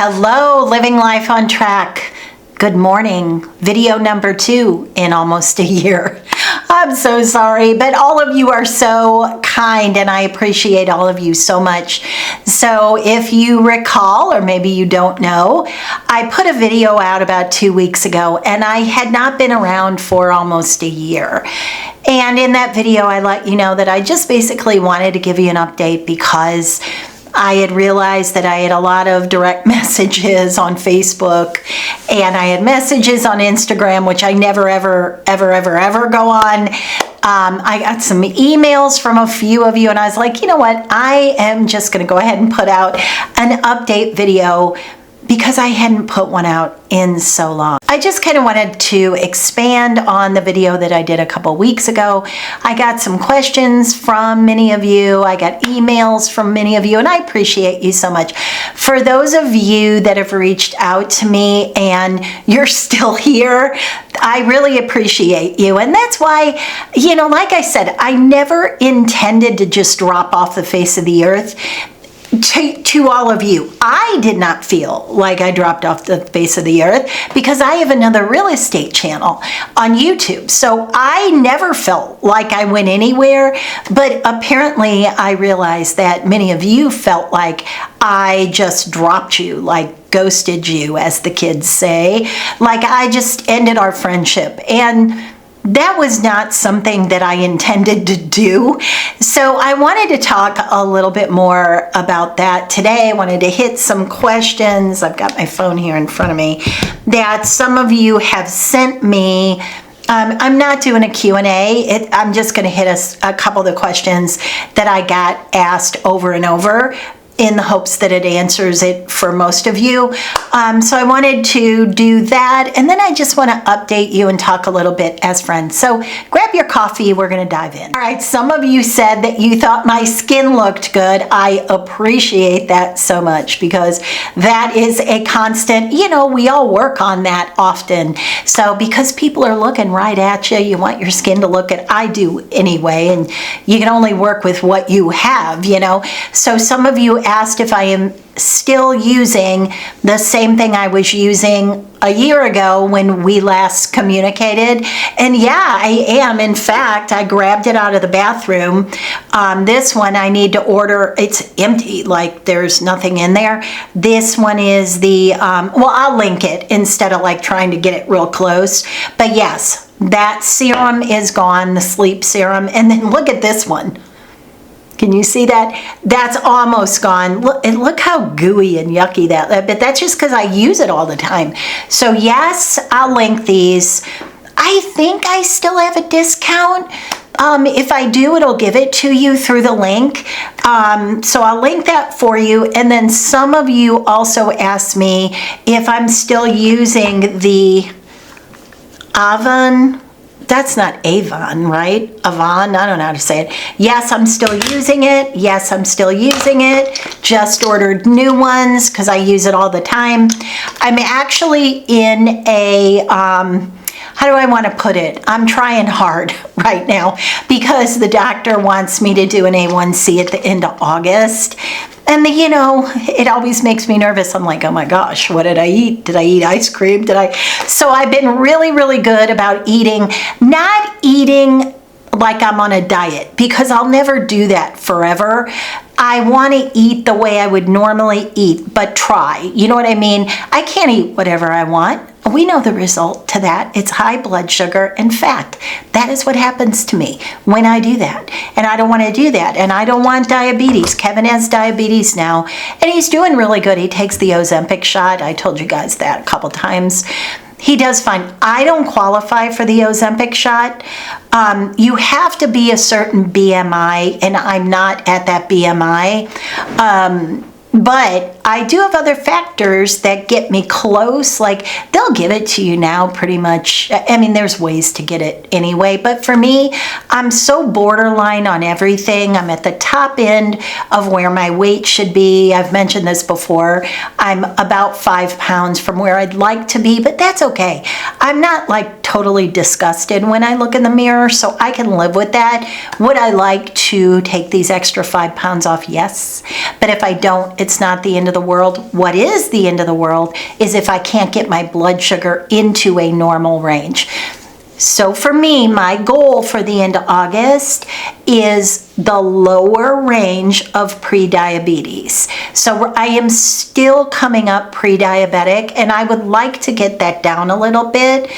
Hello, Living Life on Track. Good morning. Video number 2 in almost a year. I'm so sorry, but all of you are so kind and I appreciate all of you so much. So if you recall, or maybe you don't know, I put a video out about 2 weeks ago and I had not been around for almost a year. And in that video, I let you know that I just basically wanted to give you an update because I had realized that I had a lot of direct messages on Facebook and I had messages on Instagram, which I never, ever go on. I got some emails from a few of you and I was like, you know what? I am just going to go ahead and put out an update video because I hadn't put one out in so long. I just kind of wanted to expand on the video that I did a couple weeks ago. I got some questions from many of you. I got emails from many of you, and I appreciate you so much. For those of you that have reached out to me and you're still here, I really appreciate you. And that's why, you know, like I said, I never intended to just drop off the face of the earth. To all of you, I did not feel like I dropped off the face of the earth because I have another real estate channel on YouTube. So I never felt like I went anywhere, but apparently I realized that many of you felt like I just dropped you, like ghosted you, as the kids say, like I just ended our friendship. And that was not something that I intended to do. So I wanted to talk a little bit more about that today. I wanted to hit some questions. I've got my phone here in front of me that some of you have sent me. I'm not doing a Q&A. I'm just going to hit a couple of the questions that I got asked over and over, in the hopes that it answers it for most of you. So I wanted to do that. And then I just want to update you and talk a little bit as friends. So grab your coffee. We're going to dive in. All right. Some of you said that you thought my skin looked good. I appreciate that so much because that is a constant, you know, we all work on that often. So because people are looking right at you, you want your skin to look at, I do anyway, and you can only work with what you have, you know. So some of you asked if I am still using the same thing I was using a year ago when we last communicated. And yeah, I am. In fact, I grabbed it out of the bathroom. This one I need to order. It's empty, like there's nothing in there. This one is the, well, I'll link it instead of like trying to get it real close. But yes, that serum is gone, the sleep serum. And then look at this one. Can you see that? That's almost gone. Look, and look how gooey and yucky that, but that's just because I use it all the time. So yes, I'll link these. I think I still have a discount. If I do, it'll give it to you through the link. So I'll link that for you. And then some of you also asked me if I'm still using the Avon. That's not Avon, right? Avon, I don't know how to say it. Yes, I'm still using it. Yes, I'm still using it. Just ordered new ones because I use it all the time. I'm actually in a, how do I want to put it? I'm trying hard right now because the doctor wants me to do an A1C at the end of August. And you know, it always makes me nervous. I'm like, oh my gosh, what did I eat? Did I eat ice cream? So I've been really good about eating, not eating like I'm on a diet because I'll never do that forever. I want to eat the way I would normally eat, but try. You know what I mean? I can't eat whatever I want. We know the result to that. It's high blood sugar and fat. That is what happens to me when I do that. And I don't want to do that. And I don't want diabetes. Kevin has diabetes now, and he's doing really good. He takes the Ozempic shot. I told you guys that a couple times. He does fine. I don't qualify for the Ozempic shot. You have to be a certain BMI, and I'm not at that BMI. But I do have other factors that get me close. Like they'll give it to you now pretty much. I mean, there's ways to get it anyway. But for me, I'm so borderline on everything. I'm at the top end of where my weight should be. I've mentioned this before. I'm about 5 pounds from where I'd like to be, but that's okay. I'm not like totally disgusted when I look in the mirror, so I can live with that. Would I like to take these extra 5 pounds off? Yes. But if I don't, It's not the end of the world. What is the end of the world is if I can't get my blood sugar into a normal range. So for me, my goal for the end of August is the lower range of pre-diabetes. So I am still coming up pre-diabetic, and I would like to get that down a little bit.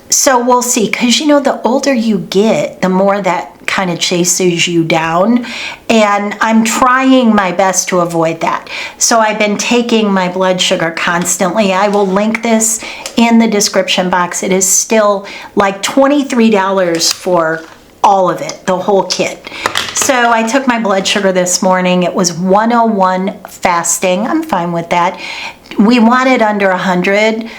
So we'll see, because you know, the older you get, the more that kind of chases you down, and I'm trying my best to avoid that. So I've been taking my blood sugar constantly. I will link this in the description box. It is still like $23 for all of it, the whole kit. So I took my blood sugar this morning. It was 101 fasting. I'm fine with that. We wanted under 100.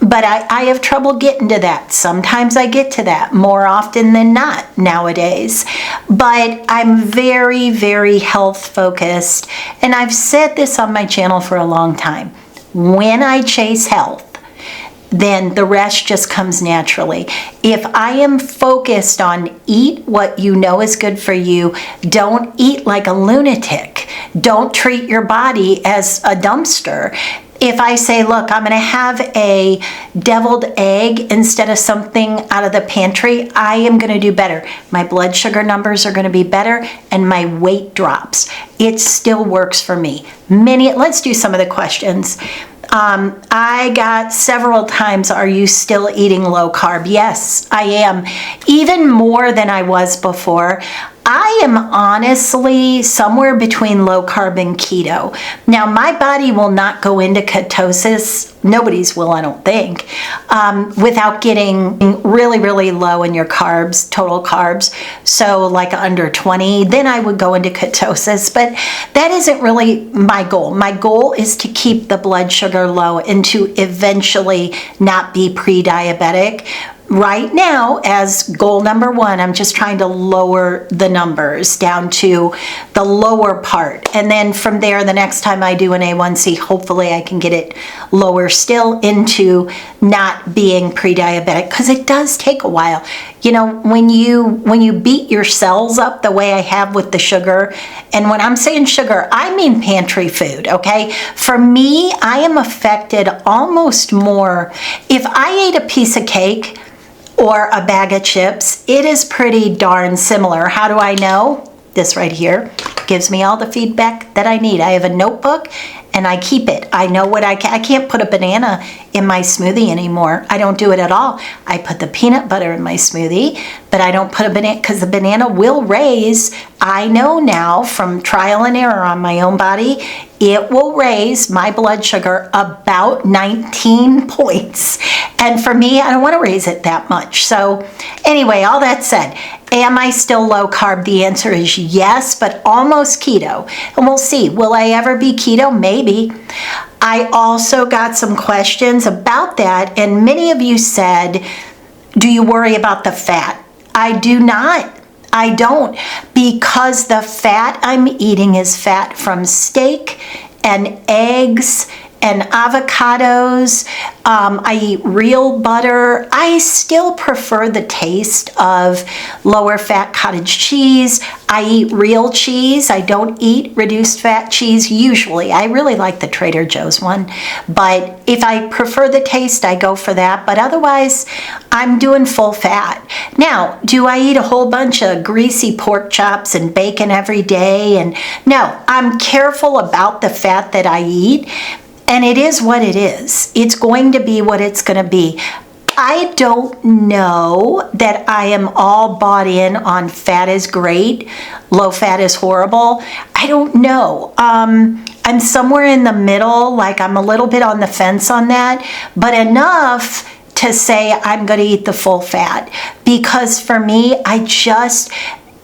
But I have trouble getting to that. Sometimes I get to that, more often than not nowadays. But I'm very, very health focused. And I've said this on my channel for a long time. When I chase health, then the rest just comes naturally. If I am focused on eat what you know is good for you, don't eat like a lunatic. Don't treat your body as a dumpster. If I say, look, I'm going to have a deviled egg instead of something out of the pantry, I am going to do better. My blood sugar numbers are going to be better and my weight drops. It still works for me. Let's do some of the questions. I got several times, are you still eating low carb? Yes, I am. Even more than I was before. I am honestly somewhere between low carb and keto. Now, my body will not go into ketosis. Nobody's will, I don't think, without getting really, really low in your carbs, total carbs. So like under 20, then I would go into ketosis. But that isn't really my goal. My goal is to keep the blood sugar low and to eventually not be pre-diabetic. Right now, as goal number one, I'm just trying to lower the numbers down to the lower part. And then from there, the next time I do an A1C, hopefully I can get it lower still into not being pre-diabetic, because it does take a while. You know, when you beat your cells up the way I have with the sugar, and when I'm saying sugar, I mean pantry food, okay? For me, I am affected almost more. If I ate a piece of cake or a bag of chips, it is pretty darn similar. How do I know? This right here gives me all the feedback that I need. I have a notebook and I keep it. I know what I can't put a banana in my smoothie anymore. I don't do it at all. I put the peanut butter in my smoothie, but I don't put a banana, because the banana will raise, I know now from trial and error on my own body, it will raise my blood sugar about 19 points. And for me, I don't want to raise it that much. So anyway, all that said, am I still low carb? The answer is yes, but almost keto. And we'll see. Will I ever be keto? Maybe. I also got some questions about that, and many of you said, do you worry about the fat? I do not. I don't, because the fat I'm eating is fat from steak and eggs and avocados. I eat real butter. I still prefer the taste of lower fat cottage cheese. I eat real cheese. I don't eat reduced fat cheese usually. I really like the Trader Joe's one, but if I prefer the taste, I go for that. But otherwise, I'm doing full fat. Now, do I eat a whole bunch of greasy pork chops and bacon every day? And no, I'm careful about the fat that I eat. And it is what it is. It's going to be what it's going to be. I don't know that I am all bought in on fat is great, low fat is horrible. I don't know. I'm somewhere in the middle, like I'm a little bit on the fence on that, but enough to say I'm going to eat the full fat. Because for me,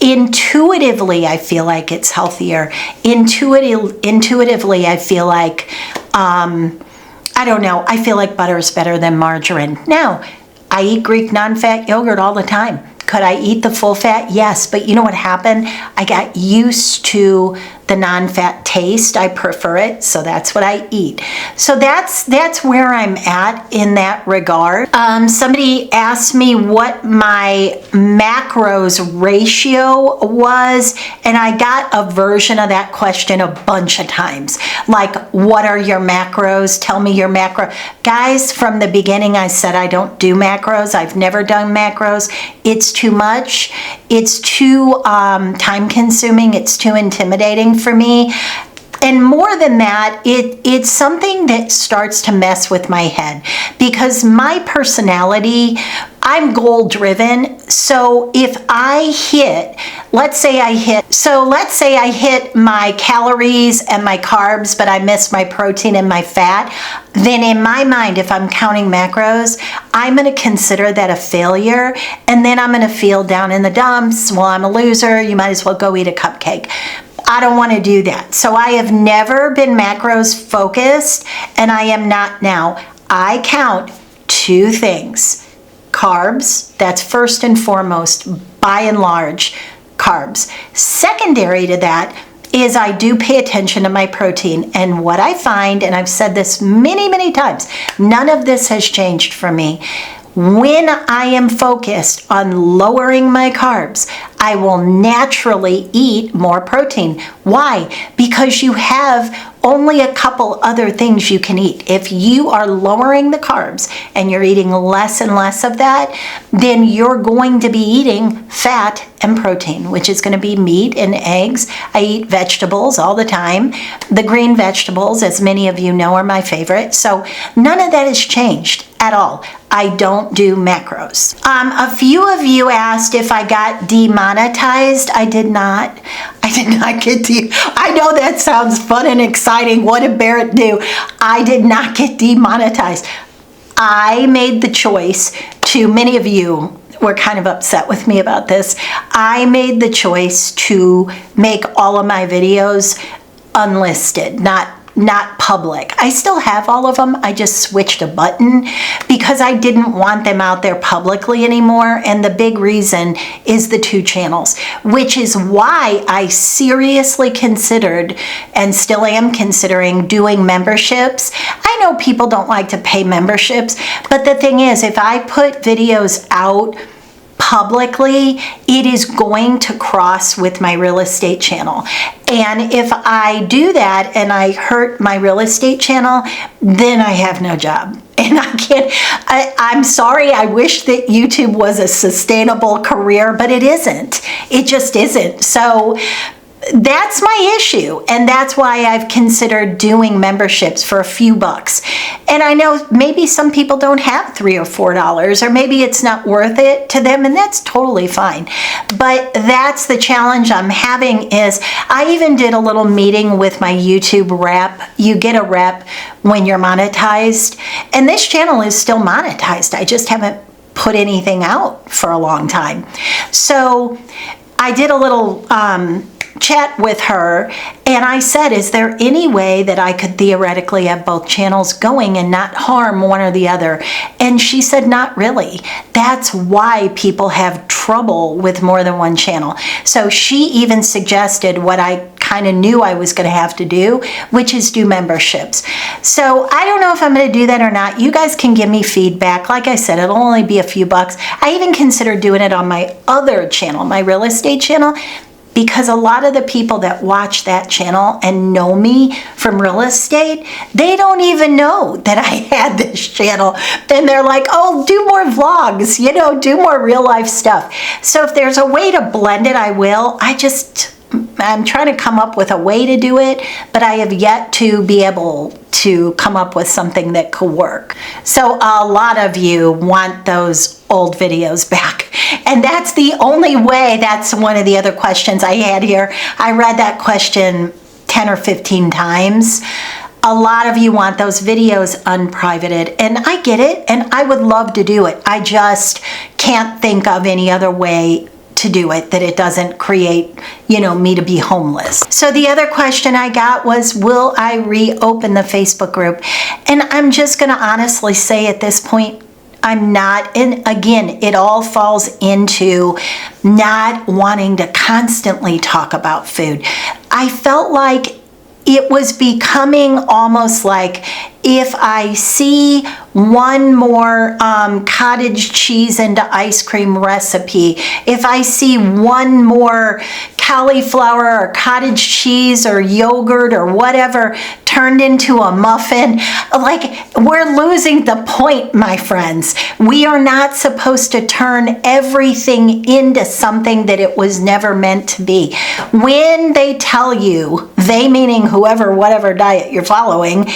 intuitively, I feel like it's healthier. Intuitively, I feel like, I don't know, I feel like butter is better than margarine. Now, I eat Greek non-fat yogurt all the time. Could I eat the full fat? Yes, but you know what happened? I got used to the non-fat taste. I prefer it, so that's what I eat. So that's where I'm at in that regard. Somebody asked me what my macros ratio was, and I got a version of that question a bunch of times. Like, what are your macros? Tell me your macro. Guys, from the beginning I said I don't do macros. I've never done macros. It's too much. It's too time consuming. It's too intimidating for me. And more than that, it's something that starts to mess with my head, because my personality, I'm goal driven. So if I hit, let's say I hit my calories and my carbs, but I miss my protein and my fat, then in my mind, if I'm counting macros, I'm going to consider that a failure. And then I'm going to feel down in the dumps. Well, I'm a loser. You might as well go eat a cupcake. I don't want to do that. So I have never been macros focused, and I am not now. I count two things. Carbs, that's first and foremost, by and large, carbs. Secondary to that is I do pay attention to my protein. And what I find, and I've said this many, many times, none of this has changed for me. When I am focused on lowering my carbs, I will naturally eat more protein. Why? Because you have only a couple other things you can eat. If you are lowering the carbs and you're eating less and less of that, then you're going to be eating fat and protein, which is going to be meat and eggs. I eat vegetables all the time. The green vegetables, as many of you know, are my favorite. So none of that has changed at all. I don't do macros. A few of you asked if I got demonetized. I did not. I did not get I know that sounds fun and exciting. What did Barrett do? I did not get demonetized. I made the choice to, many of you were kind of upset with me about this. I made the choice to make all of my videos unlisted, not public. I still have all of them. I just switched a button because I didn't want them out there publicly anymore. And the big reason is the 2 channels, which is why I seriously considered and still am considering doing memberships. I know people don't like to pay memberships, but the thing is, if I put videos out publicly, it is going to cross with my real estate channel. And if I do that and I hurt my real estate channel, then I have no job. And I can't, I'm sorry, I wish that YouTube was a sustainable career, but it isn't. It just isn't. So that's my issue, and that's why I've considered doing memberships for a few bucks. And I know maybe some people don't have $3 or $4, or maybe it's not worth it to them, and that's totally fine. But that's the challenge I'm having. Is I even did a little meeting with my YouTube rep. You get a rep when you're monetized, and this channel is still monetized. I just haven't put anything out for a long time. So I did a little chat with her, and I said, is there any way that I could theoretically have both channels going and not harm one or the other? And she said, not really. That's why people have trouble with more than one channel. So she even suggested what I kind of knew I was going to have to do, which is do memberships. So I don't know if I'm going to do that or not. You guys can give me feedback. Like I said, it'll only be a few bucks. I even considered doing it on my other channel, my real estate channel, because a lot of the people that watch that channel and know me from real estate, they don't even know that I had this channel. Then they're like, oh, do more vlogs, do more real life stuff. So if there's a way to blend it, I will. I'm trying to come up with a way to do it, but I have yet to be able to come up with something that could work. So a lot of you want those old videos back. And that's the only way. That's one of the other questions I had here. I read that question 10 or 15 times. A lot of you want those videos unprivated, and I get it, and I would love to do it. I just can't think of any other way to do it that it doesn't create, me to be homeless. So the other question I got was, will I reopen the Facebook group? And I'm just going to honestly say at this point, I'm not, and again, it all falls into not wanting to constantly talk about food. I felt like it was becoming almost like if I see one more cottage cheese into ice cream recipe, if I see one more cauliflower or cottage cheese or yogurt or whatever turned into a muffin, like, we're losing the point, my friends. We are not supposed to turn everything into something that it was never meant to be. When they tell you, they meaning whoever, whatever diet you're following,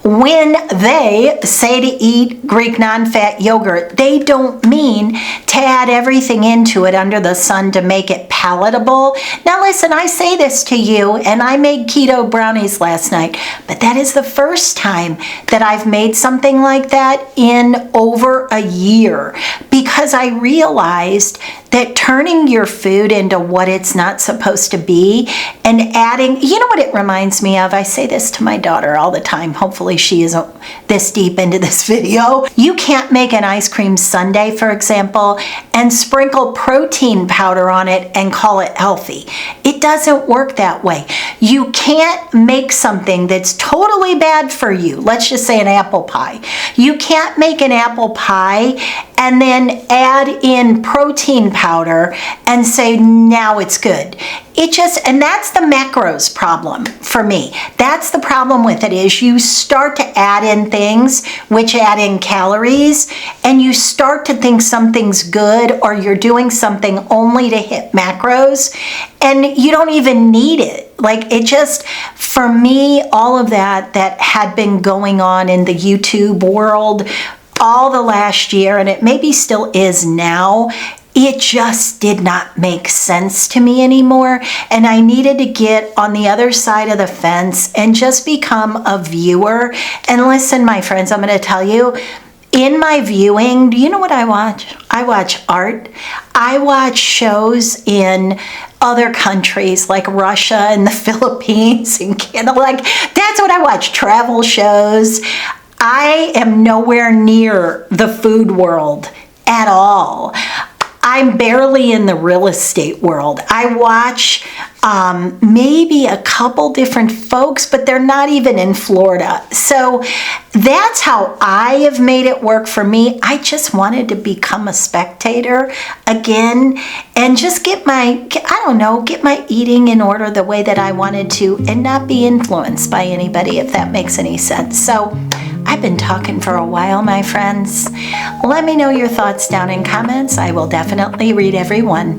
when they say to eat Greek non-fat yogurt, they don't mean to add everything into it under the sun to make it palatable. Now listen, I say this to you, and I made keto brownies last night, but that is the first time that I've made something like that in over a year, because I realized that turning your food into what it's not supposed to be and adding, you know what it reminds me of? I say this to my daughter all the time. Hopefully she isn't this deep into this video. You can't make an ice cream sundae, for example, and sprinkle protein powder on it and call it healthy. It doesn't work that way. You can't make something that's totally bad for you. Let's just say an apple pie. You can't make an apple pie and then add in protein powder and say, now it's good. It just, and that's the macros problem for me. That's the problem with it, is you start to add in things which add in calories, and you start to think something's good or you're doing something only to hit macros, and you don't even need it. Like, it just, for me, all of that had been going on in the YouTube world all the last year, and it maybe still is now, it just did not make sense to me anymore. And I needed to get on the other side of the fence and just become a viewer. And listen, my friends, I'm going to tell you, in my viewing, do you know what I watch? I watch art. I watch shows in other countries like Russia and the Philippines and Canada. Like, that's what I watch. Travel shows. I am nowhere near the food world at all. I'm barely in the real estate world. I watch maybe a couple different folks, but they're not even in Florida. So that's how I have made it work for me. I just wanted to become a spectator again and just get my eating in order the way that I wanted to and not be influenced by anybody, if that makes any sense. So I've been talking for a while, my friends. Let me know your thoughts down in comments. I will definitely read every one.